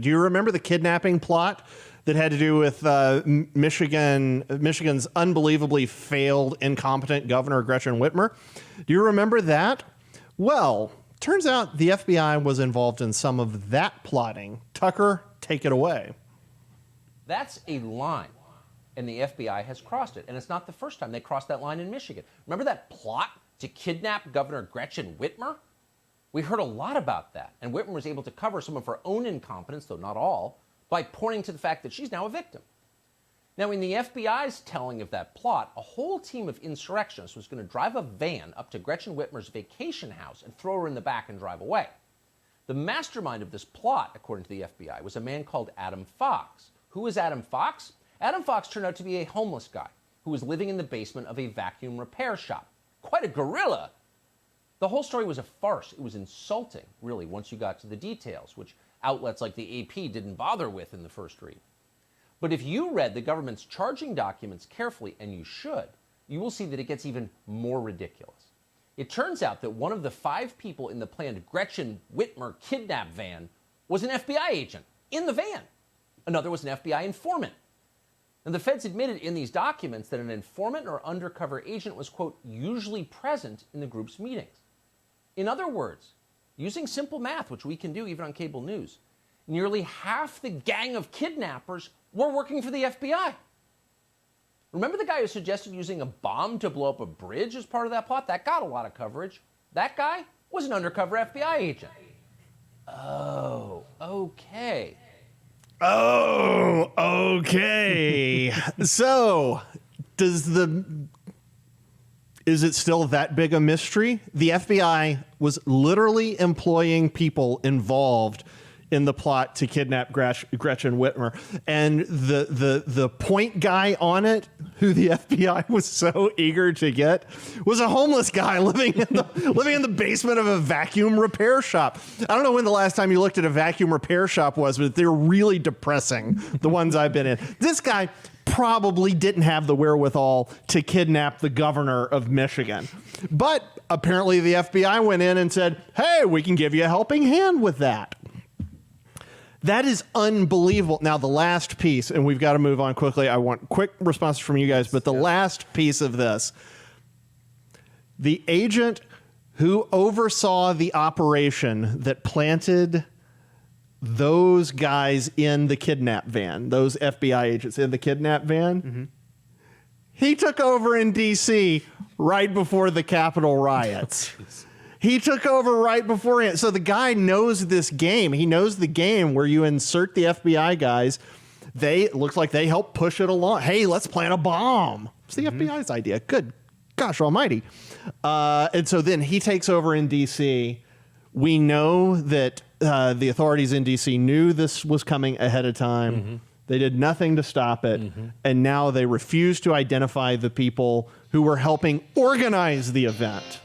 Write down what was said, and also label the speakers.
Speaker 1: Do you remember the kidnapping plot that had to do with Michigan's unbelievably failed, incompetent governor, Gretchen Whitmer? Do you remember that? Well, turns out the FBI was involved in some of that plotting. Tucker, take it away.
Speaker 2: That's a line, and the FBI has crossed it. And it's not the first time they crossed that line in Michigan. Remember that plot to kidnap Governor Gretchen Whitmer? We heard a lot about that, and Whitmer was able to cover some of her own incompetence, though not all, by pointing to the fact that she's now a victim. Now, in the FBI's telling of that plot, a whole team of insurrectionists was going to drive a van up to Gretchen Whitmer's vacation house and throw her in the back and drive away. The mastermind of this plot, according to the FBI, was a man called Adam Fox. Who was Adam Fox? Adam Fox turned out to be a homeless guy who was living in the basement of a vacuum repair shop. Quite a gorilla. The whole story was a farce. It was insulting, really, once you got to the details, which outlets like the AP didn't bother with in the first read. But if you read the government's charging documents carefully, and you should, you will see that it gets even more ridiculous. It turns out that one of the 5 people in the planned Gretchen Whitmer kidnap van was an FBI agent in the van. Another was an FBI informant. And the feds admitted in these documents that an informant or undercover agent was, quote, usually present in the group's meetings. In other words, using simple math, which we can do even on cable news, nearly half the gang of kidnappers were working for the FBI. Remember the guy who suggested using a bomb to blow up a bridge as part of that plot? That got a lot of coverage. That guy was an undercover FBI agent. Oh, okay.
Speaker 1: Oh, okay. So, is it still that big a mystery? The FBI was literally employing people involved in the plot to kidnap Gretchen Whitmer. And the point guy on it, who the FBI was so eager to get, was a homeless guy living in the basement of a vacuum repair shop. I don't know when the last time you looked at a vacuum repair shop was, but they're really depressing, the ones I've been in. This guy probably didn't have the wherewithal to kidnap the governor of Michigan. But apparently the FBI went in and said, hey, we can give you a helping hand with that. That is unbelievable. Now, the last piece, and we've got to move on quickly. I want quick responses from you guys, but the last piece of this, the agent who oversaw the operation that planted those guys in the kidnap van, those FBI agents in the kidnap van, he took over in D.C. right before the Capitol riots. He took over right beforehand. So the guy knows this game. He knows the game where you insert the FBI guys. It looks like they help push it along. Hey, let's plant a bomb. It's the FBI's idea. Good gosh almighty. And so then he takes over in D.C. We know that the authorities in D.C. knew this was coming ahead of time. They did nothing to stop it. And now they refuse to identify the people who were helping organize the event.